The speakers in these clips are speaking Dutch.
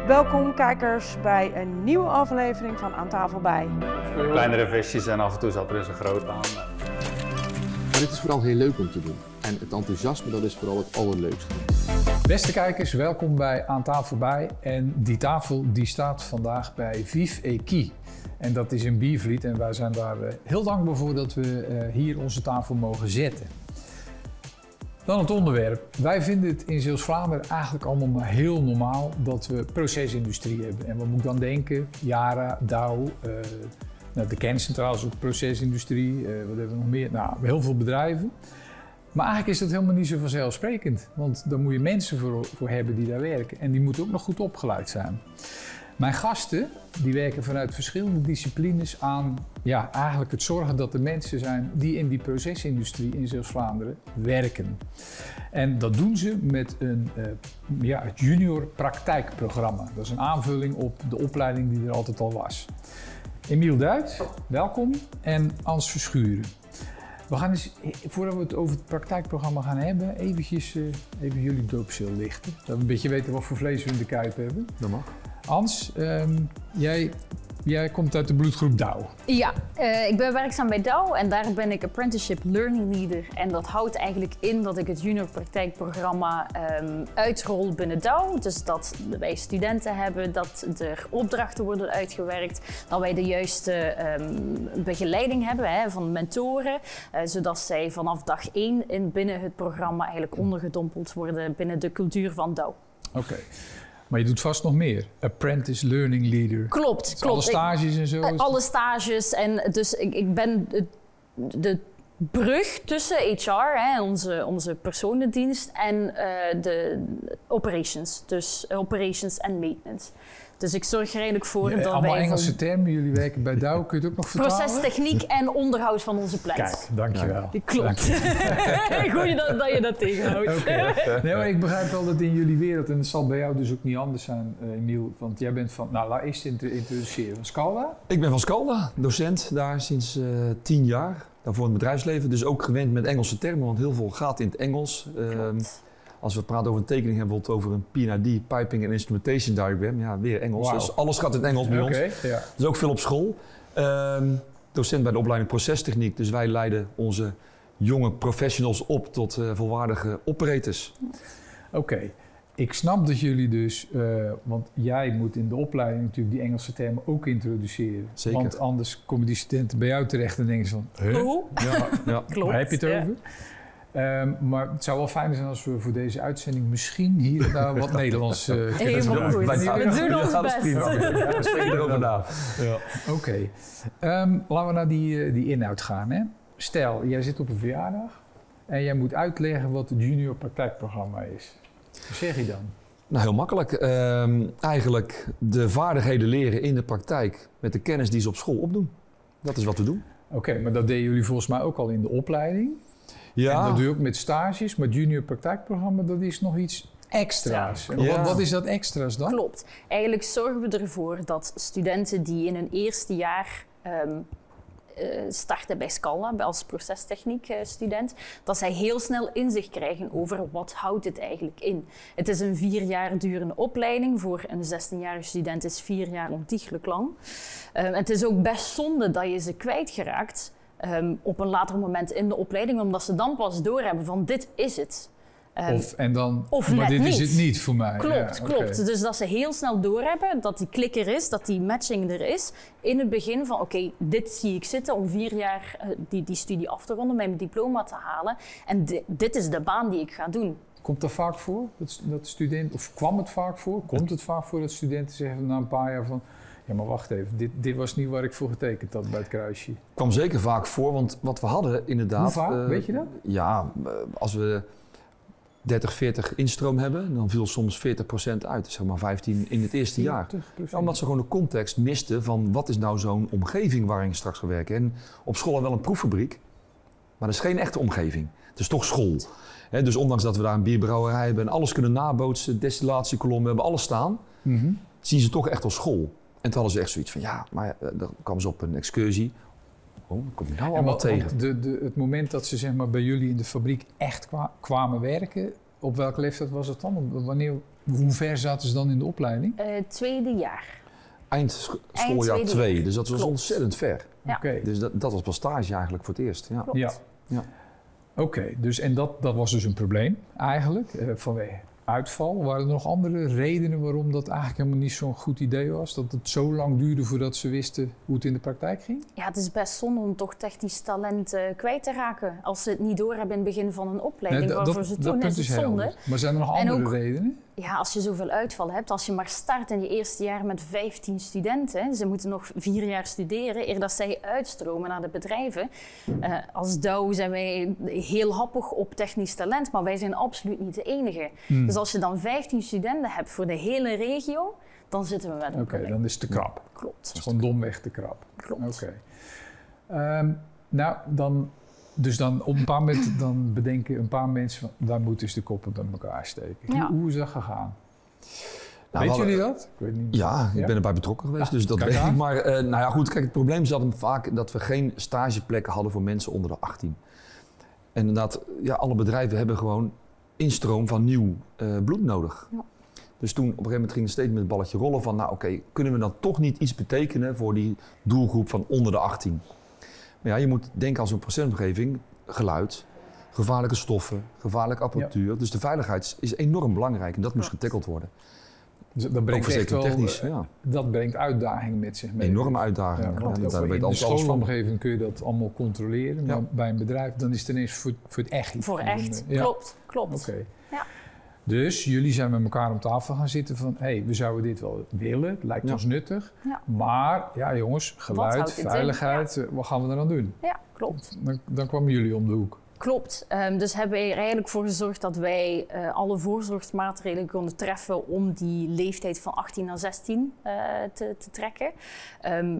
Welkom kijkers bij een nieuwe aflevering van Aan tafel bij. Kleinere visjes en af en toe zat er eens een groot aan. Maar het is vooral heel leuk om te doen. En het enthousiasme, dat is vooral het allerleukste. Beste kijkers, welkom bij Aan tafel bij. En die tafel die staat vandaag bij Vive et Qui. En dat is in Biervliet en wij zijn daar heel dankbaar voor dat we hier onze tafel mogen zetten. Dan het onderwerp. Wij vinden het in Zeeuws-Vlaanderen eigenlijk allemaal maar heel normaal dat we procesindustrie hebben. En wat moet ik dan denken? Yara, Dow, de kerncentrale is ook procesindustrie. Wat hebben we nog meer? Nou, heel veel bedrijven. Maar eigenlijk is dat helemaal niet zo vanzelfsprekend. Want daar moet je mensen voor hebben die daar werken. En die moeten ook nog goed opgeleid zijn. Mijn gasten die werken vanuit verschillende disciplines aan eigenlijk het zorgen dat er mensen zijn die in die procesindustrie in Zeeuws-Vlaanderen werken. En dat doen ze met het junior praktijkprogramma. Dat is een aanvulling op de opleiding die er altijd al was. Emiel Duit, welkom. En Ans Verschuren. We gaan eens, voordat we het over het praktijkprogramma gaan hebben, even jullie doopsel lichten. Dat we een beetje weten wat voor vlees we in de kuip hebben. Dat mag. Ans, jij komt uit de bloedgroep Dow. Ja, ik ben werkzaam bij Dow en daar ben ik Apprenticeship Learning Leader. En dat houdt eigenlijk in dat ik het junior praktijkprogramma uitrol binnen Dow. Dus dat wij studenten hebben, dat er opdrachten worden uitgewerkt, dat wij de juiste begeleiding hebben van mentoren. Zodat zij vanaf dag 1 binnen het programma eigenlijk ondergedompeld worden binnen de cultuur van Dow. Oké. Maar je doet vast nog meer. Apprentice Learning Leader. Klopt. Alle stages en zo? Alle stages. En dus ik ben de brug tussen HR, onze personendienst, en de operations. Dus operations en maintenance. Dus ik zorg er eigenlijk voor dat wij... Allemaal Engelse termen. Jullie werken bij Dow. Kun je het ook nog vertalen? Procestechniek en onderhoud van onze plant. Kijk, dankjewel. Klopt. Goed dat je dat tegenhoudt. Okay. Nee, maar ik begrijp wel dat in jullie wereld, en dat zal bij jou dus ook niet anders zijn, Emiel. Want jij bent van, laat eerst introduceren. Van Scalda? Ik ben van Scalda, docent daar sinds 10 jaar. Daarvoor in het bedrijfsleven. Dus ook gewend met Engelse termen, want heel veel gaat in het Engels. Als we praten over een tekening, hebben we het over een PID, Piping and Instrumentation Diagram. Ja, weer Engels. Wow. Dus alles gaat in het Engels bij ons. Ja. Dus ook veel op school. Docent bij de opleiding procestechniek. Dus wij leiden onze jonge professionals op tot volwaardige operators. Oké. Ik snap dat jullie dus, want jij moet in de opleiding natuurlijk die Engelse termen ook introduceren. Zeker. Want anders komen die studenten bij jou terecht en denken ze van, Ja. Klopt. Waar heb je het over? Maar het zou wel fijn zijn als we voor deze uitzending misschien hier en daar wat Nederlands helemaal goed. We doen ons best. We spreken erover na. Ja. Oké. Laten we naar die inhoud gaan. Hè? Stel, jij zit op een verjaardag en jij moet uitleggen wat het junior praktijkprogramma is. Wat zeg je dan? Nou, heel makkelijk. Eigenlijk de vaardigheden leren in de praktijk met de kennis die ze op school opdoen. Dat is wat we doen. Oké, maar dat deden jullie volgens mij ook al in de opleiding. Ja. En dat doe je ook met stages, maar het junior praktijkprogramma, dat is nog iets extra's. Ja, wat is dat extra's dan? Klopt. Eigenlijk zorgen we ervoor dat studenten die in hun eerste jaar starten bij Scalda als procestechniek student, dat zij heel snel inzicht krijgen over wat houdt het eigenlijk in. Het is een 4 jaar durende opleiding. Voor een 16-jarige student is 4 jaar ontiegelijk lang. Het is ook best zonde dat je ze kwijtgeraakt op een later moment in de opleiding, omdat ze dan pas doorhebben van dit is het. Maar dit is het niet voor mij. Klopt. Dus dat ze heel snel doorhebben dat die klik er is, dat die matching er is. In het begin van oké, dit zie ik zitten om 4 jaar die studie af te ronden, mijn diploma te halen. En dit is de baan die ik ga doen. Komt dat vaak voor, dat studenten, of kwam het vaak voor? Komt het vaak voor dat studenten zeggen na een paar jaar van, ja, maar wacht even, dit was niet waar ik voor getekend had bij het kruisje. Het kwam zeker vaak voor, want wat we hadden inderdaad... Hoe vaak, weet je dat? Ja, als we 30, 40 instroom hebben, dan viel soms 40% uit. Zeg maar 15 in het eerste jaar. Ja, omdat ze gewoon de context misten van wat is nou zo'n omgeving waarin je straks gaat werken. En op school hebben we wel een proeffabriek, maar dat is geen echte omgeving. Het is toch school. Dus ondanks dat we daar een bierbrouwerij hebben en alles kunnen nabootsen, destillatiekolom, we hebben alles staan, zien ze toch echt als school. En toen hadden ze echt zoiets van, dan kwamen ze op een excursie. Oh, kom je nou allemaal tegen? Het moment dat ze zeg maar, bij jullie in de fabriek echt kwamen werken, op welke leeftijd was het dan? Wanneer Hoe ver zaten ze dan in de opleiding? Tweede jaar. Schooljaar 2, dus dat was ontzettend ver. Ja. Oké. Dus dat was pas stage eigenlijk voor het eerst. Ja. Klopt. Ja. Oké, dus en dat was dus een probleem eigenlijk, vanwege uitval. Waren er nog andere redenen waarom dat eigenlijk helemaal niet zo'n goed idee was? Dat het zo lang duurde voordat ze wisten hoe het in de praktijk ging? Ja, het is best zonde om toch technisch talent kwijt te raken. Als ze het niet door hebben in het begin van een opleiding waarvoor ze doen, is het zonde. Maar zijn er nog andere redenen? Ja, als je zoveel uitval hebt, als je maar start in je eerste jaar met 15 studenten, ze moeten nog 4 jaar studeren eer dat zij uitstromen naar de bedrijven. Als Douw zijn wij heel happig op technisch talent, maar wij zijn absoluut niet de enige. Dus als je dan 15 studenten hebt voor de hele regio, dan zitten we met een probleem. Dan is het te krap. Klopt. Het is gewoon domweg te krap. Klopt. Nou, dus dan op een paar momenten dan bedenken een paar mensen van, daar moeten ze de koppen bij elkaar steken. Ja. Hoe is dat gegaan? Nou, Weet jullie dat? Ik weet niet. Ja, ik ben erbij betrokken geweest, dus dat weet ik. Maar nou ja, goed, kijk, het probleem zat hem vaak dat we geen stageplekken hadden voor mensen onder de 18. En inderdaad, ja, alle bedrijven hebben gewoon instroom van nieuw bloed nodig. Ja. Dus toen op een gegeven moment ging het steeds met het balletje rollen van, nou oké, kunnen we dan toch niet iets betekenen voor die doelgroep van onder de 18? Maar ja, je moet denken aan zo'n procesomgeving, geluid, gevaarlijke stoffen, gevaarlijke apparatuur. Ja. Dus de veiligheid is enorm belangrijk en dat moest getackeld worden. Dus dat brengt echt wel, technisch, ja. Dat brengt uitdagingen met zich mee. Enorme uitdagingen. Ja, in de schoolomgeving kun je dat allemaal controleren, maar bij een bedrijf dan is het ineens voor het echt iets. Voor echt, klopt. Okay. Ja. Dus jullie zijn met elkaar om tafel gaan zitten van, we zouden dit wel willen, het lijkt ons nuttig. Ja. Maar ja jongens, geluid, veiligheid, wat gaan we er aan doen? Ja, klopt. Dan kwamen jullie om de hoek. Klopt. Dus hebben we er eigenlijk voor gezorgd dat wij alle voorzorgsmaatregelen konden treffen om die leeftijd van 18 naar 16 te trekken.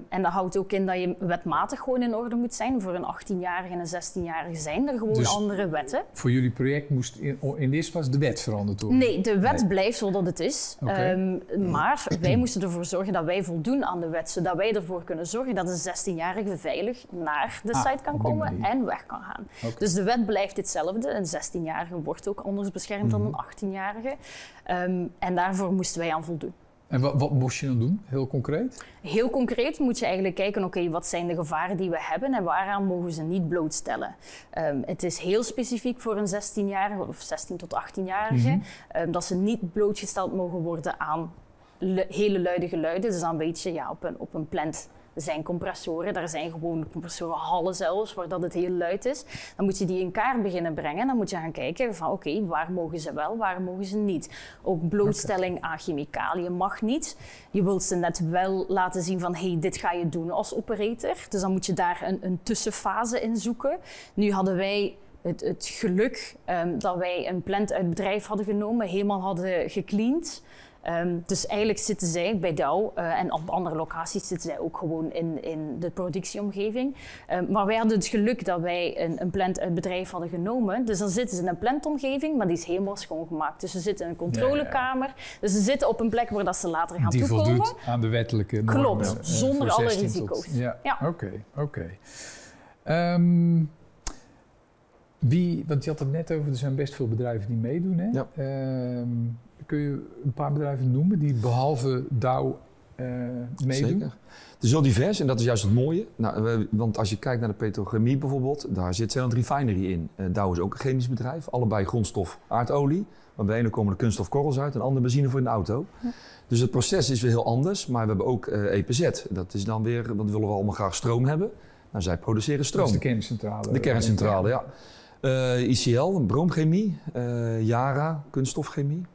En dat houdt ook in dat je wetmatig gewoon in orde moet zijn. Voor een 18-jarige en een 16-jarige zijn er gewoon andere wetten. Voor jullie project moest in de eerste plaats de wet veranderd worden? Nee, de wet blijft zodat het is. Okay. Maar wij moesten ervoor zorgen dat wij voldoen aan de wet. Zodat wij ervoor kunnen zorgen dat een 16-jarige veilig naar de site kan komen en weg kan gaan. Okay. Dus de wet blijft hetzelfde. Een 16-jarige wordt ook anders beschermd dan een 18-jarige. En daarvoor moesten wij aan voldoen. En wat moest je dan doen, heel concreet? Heel concreet moet je eigenlijk kijken, oké, wat zijn de gevaren die we hebben en waaraan mogen we ze niet blootstellen. Het is heel specifiek voor een 16-jarige of 16 tot 18-jarige dat ze niet blootgesteld mogen worden aan hele luide geluiden. Dus dan weet je, op een plant zijn compressoren, daar zijn gewoon compressorenhallen zelfs, waar dat het heel luid is. Dan moet je die in kaart beginnen brengen. Dan moet je gaan kijken van oké, waar mogen ze wel, waar mogen ze niet. Ook blootstelling aan chemicaliën mag niet. Je wilt ze net wel laten zien van dit ga je doen als operator. Dus dan moet je daar een tussenfase in zoeken. Nu hadden wij het geluk dat wij een plant uit het bedrijf hadden genomen, helemaal hadden gecleaned. Dus eigenlijk zitten zij bij Douw en op andere locaties zitten zij ook gewoon in de productieomgeving. Maar wij hadden het geluk dat wij een plant uit het bedrijf hadden genomen. Dus dan zitten ze in een plantomgeving, maar die is helemaal schoongemaakt. Dus ze zitten in een controlekamer. Dus ze zitten op een plek waar dat ze later gaan toekomen. Die voldoet aan de wettelijke normen. Klopt, zonder alle risico's. Oké. Want je had het net over, er zijn best veel bedrijven die meedoen. Hè? Ja. Kun je een paar bedrijven noemen die behalve Douw meedoen? Zeker. Het is heel divers en dat is juist het mooie. Nou, want als je kijkt naar de petrochemie bijvoorbeeld, daar zit Zeeland Refinery in. Douw is ook een chemisch bedrijf, allebei grondstof aardolie. Maar bij de ene komen de kunststofkorrels uit en de andere benzine voor in de auto. Ja. Dus het proces is weer heel anders, maar we hebben ook EPZ. Dat is dan weer, want we willen we allemaal graag stroom hebben. Nou, zij produceren stroom. Dat is de kerncentrale. De kerncentrale, ja. ICL, broomchemie, Yara, kunststofchemie.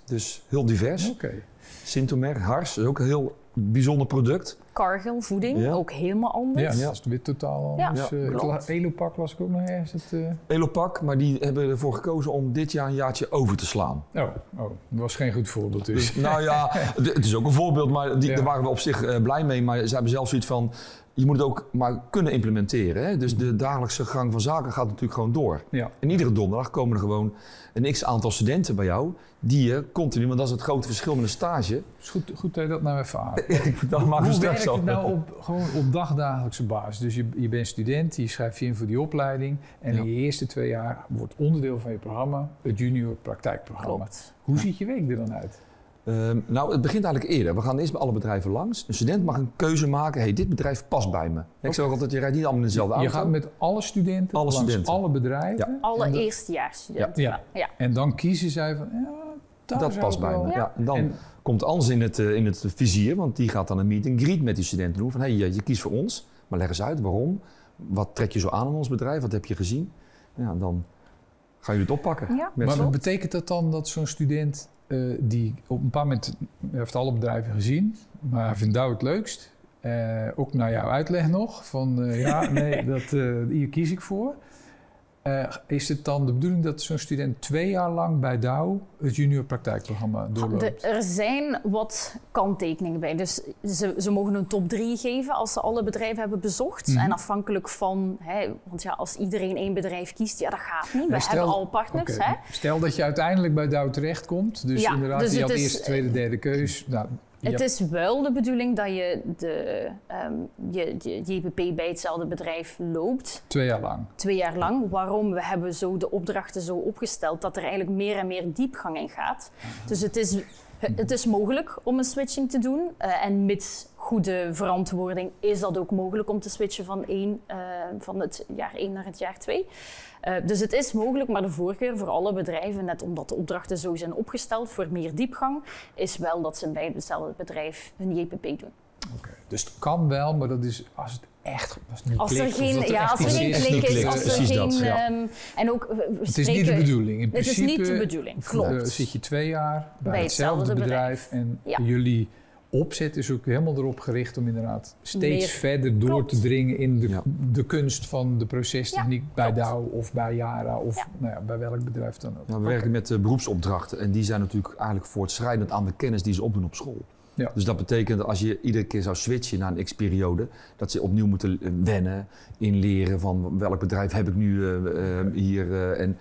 Dus heel divers. Okay. Sintomer, Hars, is ook een heel bijzonder product. Cargill, voeding, ook helemaal anders. Ja, dat is weer totaal anders. Ja, Elopak las ik ook nog ergens. Elopak, maar die hebben ervoor gekozen om dit jaar een jaartje over te slaan. Oh, dat was geen goed voorbeeld dus. Nou ja, het is ook een voorbeeld, maar daar waren we op zich blij mee. Maar ze hebben zelf zoiets van, je moet het ook maar kunnen implementeren. Hè? Dus de dagelijkse gang van zaken gaat natuurlijk gewoon door. Ja. En iedere donderdag komen er gewoon een x-aantal studenten bij jou die je continu, want dat is het grote verschil met een stage. Het is goed dat je dat nou even aan. Dat maakt Hoe werkt werkt zo. het nou gewoon op dagdagelijkse basis? Dus je bent student, je schrijft je in voor die opleiding en in je eerste 2 jaar wordt onderdeel van je programma het junior praktijkprogramma. Klopt. Hoe ziet je week er dan uit? Nou, het begint eigenlijk eerder. We gaan eerst bij alle bedrijven langs. Een student mag een keuze maken. Hey, dit bedrijf past bij me. Ik zeg ook altijd, je rijdt niet allemaal in dezelfde auto. Je gaat met alle studenten, Alle langs studenten. alle bedrijven. Ja. Alle eerstejaarsstudenten. Ja. En dan kiezen zij van, daar Dat zou past ik bij wel- me. Ja. En dan En- komt Ans in het vizier, want die gaat dan een meet and greet met die studenten doen. Van hey, je kiest voor ons, maar leg eens uit waarom. Wat trek je zo aan ons bedrijf? Wat heb je gezien? Ja, dan gaan jullie het oppakken. Ja. Met Maar z'n- betekent dat dan dat zo'n student die op een bepaald moment heeft alle bedrijven gezien, maar hij vindt Douw het leukst, ook naar jouw uitleg nog, van hier kies ik voor. Is het dan de bedoeling dat zo'n student 2 jaar lang bij Douw het junior praktijkprogramma doorloopt? Er zijn wat kanttekeningen bij. Dus ze mogen een top 3 geven als ze alle bedrijven hebben bezocht. Mhm. En afhankelijk van, want als iedereen 1 bedrijf kiest, dat gaat niet. We Maar hebben al partners. oké, stel dat je uiteindelijk bij Douw terechtkomt, dus Ja, inderdaad, dus je het had is- eerste, tweede, derde keus. Nou, Het is wel de bedoeling dat je je JPP bij hetzelfde bedrijf loopt. 2 jaar lang. 2 jaar lang. Waarom? We hebben zo de opdrachten zo opgesteld dat er eigenlijk meer en meer diepgang in gaat. Dus het is mogelijk om een switching te doen. En met goede verantwoording is dat ook mogelijk om te switchen van het jaar 1 naar het jaar 2. Dus het is mogelijk, maar de voorkeur voor alle bedrijven, net omdat de opdrachten zo zijn opgesteld voor meer diepgang, is wel dat ze bij hetzelfde bedrijf hun JPP doen. Oké. Dus het kan wel, maar dat is als het echt niet Als er klikt, of geen, dat ja, echt als er iets geen is. klik is, klikt, als er precies geen... dat, ja. En ook, Het is niet de bedoeling. In Het is principe niet de bedoeling, klopt. Zit je 2 jaar bij Bij hetzelfde hetzelfde bedrijf en Ja. jullie opzet is ook helemaal erop gericht om inderdaad steeds Meer- verder door Klopt. te dringen in Ja. de kunst van de procestechniek bij klopt. Douw of bij Yara of Ja. bij welk bedrijf dan ook. Ja, we werken met beroepsopdrachten en die zijn natuurlijk eigenlijk voortschrijdend aan de kennis die ze opdoen op school. Ja. Dus dat betekent dat als je iedere keer zou switchen na een x-periode, dat ze opnieuw moeten wennen, inleren van welk bedrijf heb ik nu hier. En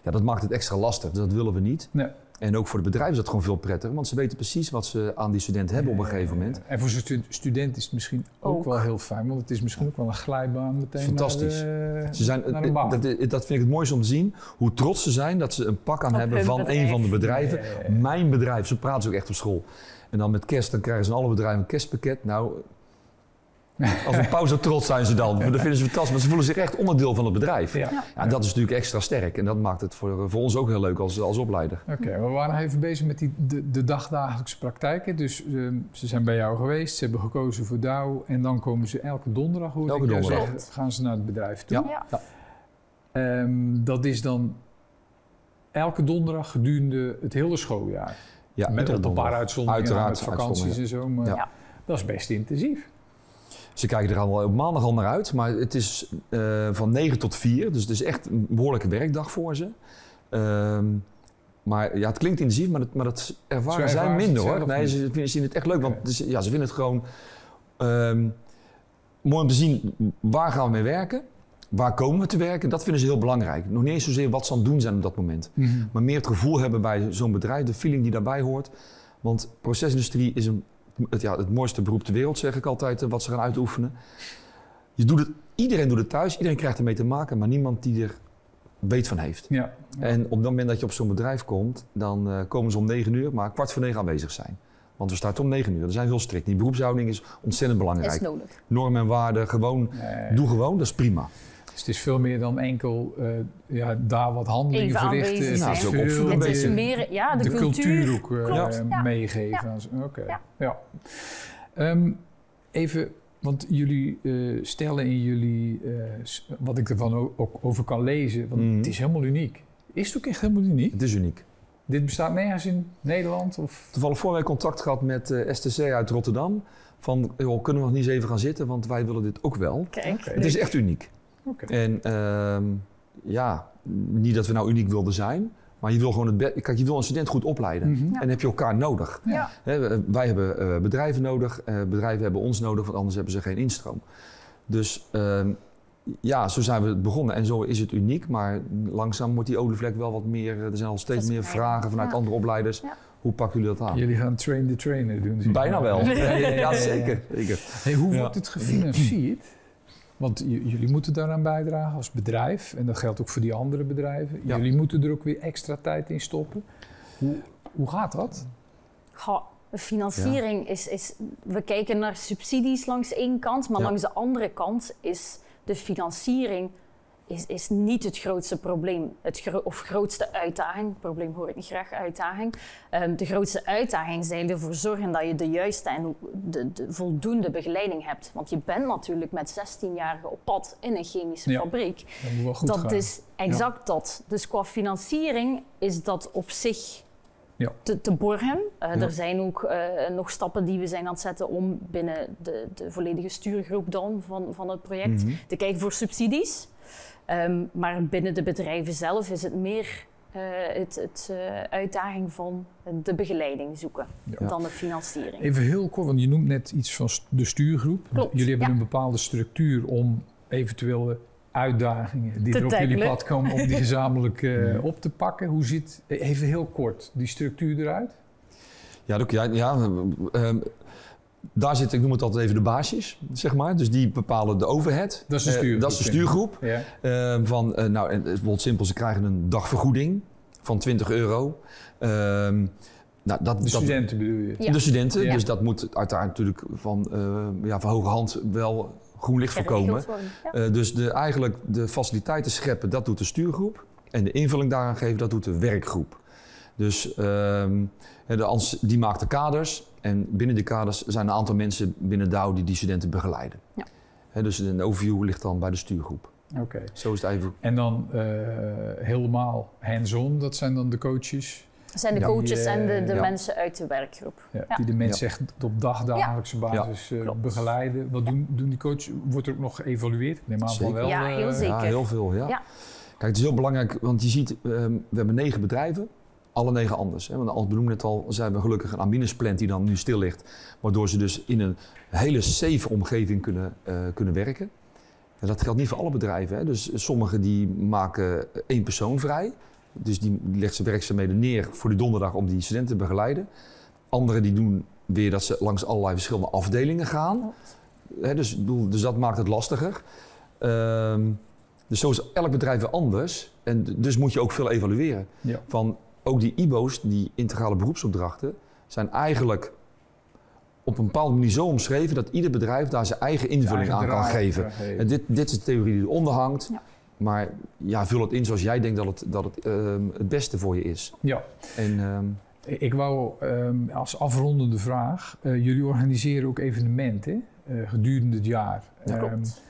ja, dat maakt het extra lastig, dus dat willen we niet. Nee. En ook voor de bedrijven is dat gewoon veel prettiger, want ze weten precies wat ze aan die student hebben op een gegeven moment. En voor zo'n student is het misschien ook wel heel fijn, want het is misschien ook wel een glijbaan meteen Fantastisch. naar, Ze zijn, naar een baan. dat vind ik het mooiste om te zien, hoe trots ze zijn dat ze een pak aan Op hebben hun van bedrijf. een van de bedrijven. Ja. Mijn bedrijf, zo praten ze ook echt op school. En dan met kerst, dan krijgen ze in alle bedrijven een kerstpakket. Nou, als een pauze zo trots zijn ze dan. Dat vinden ze fantastisch, maar ze voelen zich echt onderdeel van het bedrijf. Ja. Ja, en dat is natuurlijk extra sterk en dat maakt het voor ons ook heel leuk als opleider. Oké, we waren even bezig met de dagdagelijkse praktijken. Dus ze zijn bij jou geweest, ze hebben gekozen voor Douw en dan komen ze elke donderdag, hoor Elke ik jou donderdag. zeggen, gaan ze naar het bedrijf toe. Ja. Ja. Dat is dan elke donderdag gedurende het hele schooljaar. Ja, Met iedere op een paar donderdag. uitzonderingen, Uiteraard, met vakanties en zo. Maar Ja. dat is best intensief. Ze kijken er al op maandag al naar uit, maar het is van 9 tot 4, dus het is echt een behoorlijke werkdag voor ze. Maar ja, het klinkt intensief, maar dat ervaren zij ervaren ze minder het hoor. zelf Nee, niet. ze zien het echt leuk, want ze vinden het gewoon mooi om te zien waar gaan we mee werken, waar komen we te werken. Dat vinden ze heel belangrijk. Nog niet eens zozeer wat ze aan het doen zijn op dat moment, maar meer het gevoel hebben bij zo'n bedrijf, de feeling die daarbij hoort. Want procesindustrie is het mooiste beroep ter wereld, zeg ik altijd, wat ze gaan uitoefenen. Iedereen doet het thuis, iedereen krijgt ermee te maken, maar niemand die er weet van heeft. Ja. En op het moment dat je op zo'n bedrijf komt, dan komen ze om 9 uur, maar 8:45 aanwezig zijn. Want we starten om 9 uur, dat zijn heel strikt. Die beroepshouding is ontzettend belangrijk. Is nodig. Normen en waarden, gewoon, doe gewoon, dat is prima. Dus het is veel meer dan enkel daar wat handelingen Even verrichten. aanwezig Het zijn. is Nou, veel opvoeden Het een is beetje. meer, ja, de de cultuur ook Klopt, ja. meegeven. Ja. Oké. Ja. Ja. Even, want jullie stellen in jullie, wat ik ervan ook over kan lezen, want het is helemaal uniek. Is het ook echt helemaal uniek? Het is uniek. Dit bestaat nergens in Nederland? Of? Toevallig vorige week contact gehad met STC uit Rotterdam. Van, joh, kunnen we nog niet eens even gaan zitten, want wij willen dit ook wel. Kijk. Oké. Het is echt uniek. Oké. En niet dat we nou uniek wilden zijn, maar je wil gewoon kijk, je wil een student goed opleiden. Mhm. Ja. En dan heb je elkaar nodig. Ja. Wij hebben bedrijven nodig, bedrijven hebben ons nodig, want anders hebben ze geen instroom. Dus zo zijn we begonnen en zo is het uniek, maar langzaam wordt die olievlek wel wat meer. Er zijn al steeds meer Verspreiden. vragen vanuit Ja. andere opleiders. Ja. Hoe pakken jullie dat aan? Jullie gaan train the trainer doen. Zeg Bijna maar. wel. Ja, zeker. Hey, hoe wordt het gefinancierd? Want jullie moeten daaraan bijdragen als bedrijf. En dat geldt ook voor die andere bedrijven. Ja. Jullie moeten er ook weer extra tijd in stoppen. Hoe gaat dat? Goh, de financiering is... We kijken naar subsidies langs één kant, maar langs de andere kant is de financiering is niet het grootste probleem. Of grootste uitdaging. Probleem hoor ik niet graag, uitdaging. De grootste uitdaging is eigenlijk ervoor zorgen dat je de juiste en de voldoende begeleiding hebt. Want je bent natuurlijk met 16-jarigen op pad in een chemische fabriek. Dat moet wel goed gaan. Dat is exact dat. Dus qua financiering is dat op zich te borgen. Er zijn ook nog stappen die we zijn aan het zetten om binnen de volledige stuurgroep dan van het project te kijken voor subsidies. Maar binnen de bedrijven zelf is het meer het uitdaging van de begeleiding zoeken dan de financiering. Even heel kort, want je noemt net iets van de stuurgroep. Klopt, jullie hebben een bepaalde structuur om eventuele uitdagingen die te er op tackelen. jullie pad komen, om die gezamenlijk op te pakken. Hoe ziet, even heel kort, die structuur eruit? Daar zit, ik noem het altijd even de baasjes, zeg maar. Dus die bepalen de overhead. Dat is de stuurgroep. Dat is de stuurgroep. Ja. Bijvoorbeeld simpel, ze krijgen een dagvergoeding van €20. De studenten bedoel je? Ja. De studenten, Ja. dus dat moet uiteraard natuurlijk van hoge hand wel groen licht voorkomen. Dus eigenlijk de faciliteiten scheppen, dat doet de stuurgroep. En de invulling daaraan geven, dat doet de werkgroep. Dus die maakt de kaders. En binnen die kaders zijn een aantal mensen binnen DAO die studenten begeleiden. Ja. Dus een overview ligt dan bij de stuurgroep. Oké. Zo is het even. En dan helemaal hands-on, dat zijn dan de coaches? Dat zijn de coaches en de mensen uit de werkgroep. Die de mensen echt op dagelijkse basis begeleiden. Wat doen die coaches? Wordt er ook nog geëvalueerd? Ik neem aan van wel. Ja, heel zeker. Ja, heel veel. Ja. Kijk, het is heel belangrijk, want je ziet, we hebben 9 bedrijven. Alle 9 anders. Hè? Want als benoemd net al, zijn we gelukkig een Aminusplant die dan nu stil ligt. Waardoor ze dus in een hele safe omgeving kunnen werken. En dat geldt niet voor alle bedrijven. Hè? Dus sommigen die maken 1 persoon vrij. Dus die legt zijn werkzaamheden neer voor die donderdag om die studenten te begeleiden. Anderen die doen weer dat ze langs allerlei verschillende afdelingen gaan. Hè? Dus dat maakt het lastiger. Dus zo is elk bedrijf weer anders. En dus moet je ook veel evalueren. Ja. Ook die IBO's, die integrale beroepsopdrachten, zijn eigenlijk op een bepaalde manier zo omschreven dat ieder bedrijf daar zijn eigen invulling aan kan geven. En dit is de theorie die eronder hangt. Ja. Maar vul het in zoals jij denkt dat het het beste voor je is. Ja. Ik wou als afrondende vraag, jullie organiseren ook evenementen gedurende het jaar. Ja, klopt.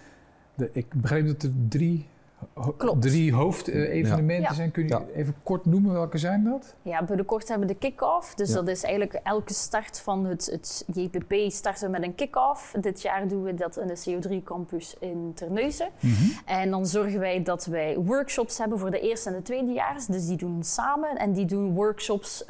Ik begreep dat er 3 hoofdevenementen zijn. Kun je even kort noemen, welke zijn dat? Ja, binnenkort hebben we de kick-off. Dus dat is eigenlijk elke start van het JPP starten we met een kick-off. Dit jaar doen we dat in de CO3-campus in Terneuzen. En dan zorgen wij dat wij workshops hebben voor de eerste en de tweedejaars. Dus die doen samen en die doen workshops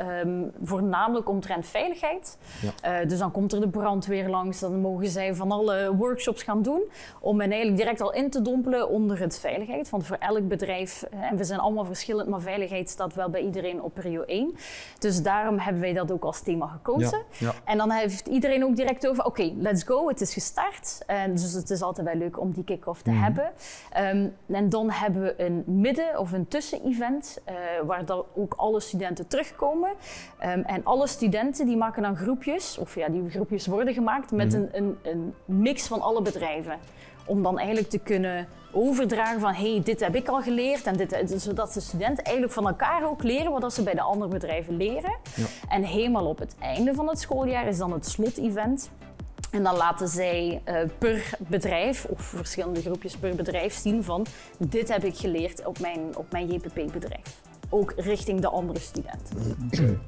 voornamelijk omtrent veiligheid. Ja. Dus dan komt er de brandweer langs. Dan mogen zij van alle workshops gaan doen. Om hen eigenlijk direct al in te dompelen onder het veiligheid. Want voor elk bedrijf, en we zijn allemaal verschillend, maar veiligheid staat wel bij iedereen op prio 1. Dus daarom hebben wij dat ook als thema gekozen. Ja. En dan heeft iedereen ook direct over, oké, let's go, het is gestart. Dus het is altijd wel leuk om die kick-off te hebben. En dan hebben we een midden- of een tussen-event, waar dan ook alle studenten terugkomen. En alle studenten die maken dan groepjes, of die groepjes worden gemaakt met een mix van alle bedrijven. Om dan eigenlijk te kunnen overdragen van dit heb ik al geleerd. En zodat de studenten eigenlijk van elkaar ook leren wat ze bij de andere bedrijven leren. Ja. En helemaal op het einde van het schooljaar is dan het slot-event. En dan laten zij per bedrijf of verschillende groepjes per bedrijf zien van dit heb ik geleerd op mijn JPP-bedrijf. Ook richting de andere studenten. Okay.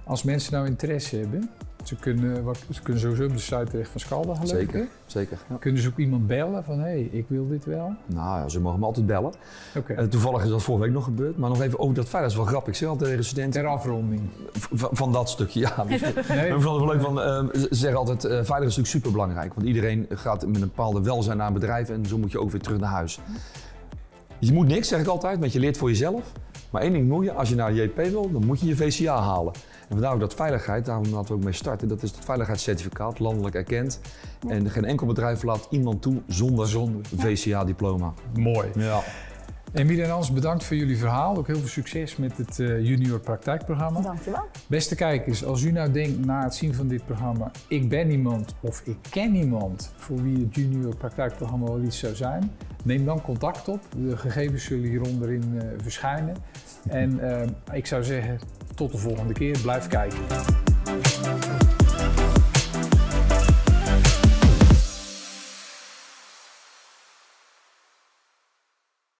Als mensen nou interesse hebben, ze kunnen sowieso op de site terecht van Scalda gaan lopen. Zeker. Ja. Kunnen ze ook iemand bellen van ik wil dit wel? Nou ja, ze mogen me altijd bellen. Okay. Toevallig is dat vorige week nog gebeurd. Maar nog even over dat feit, dat is wel grappig. Ik zeg altijd tegen de studenten... Ter afronding. Van dat stukje, ja. Dus, nee. Ik vond het wel leuk ze zeggen altijd, veilig is natuurlijk super belangrijk. Want iedereen gaat met een bepaalde welzijn naar een bedrijf en zo moet je ook weer terug naar huis. Je moet niks, zeg ik altijd, want je leert voor jezelf. Maar één ding moet je, als je naar de JP wil, dan moet je je VCA halen. En vandaar ook dat veiligheid, daarom laten we ook mee starten, dat is het veiligheidscertificaat, landelijk erkend. En geen enkel bedrijf laat iemand toe zonder VCA-diploma. Mooi. Ja. Emiel en Hans, bedankt voor jullie verhaal. Ook heel veel succes met het junior praktijkprogramma. Dankjewel. Beste kijkers, als u nou denkt na het zien van dit programma, ik ben iemand of ik ken iemand voor wie het junior praktijkprogramma wel iets zou zijn, neem dan contact op. De gegevens zullen hier onderin verschijnen. En ik zou zeggen, tot de volgende keer. Blijf kijken.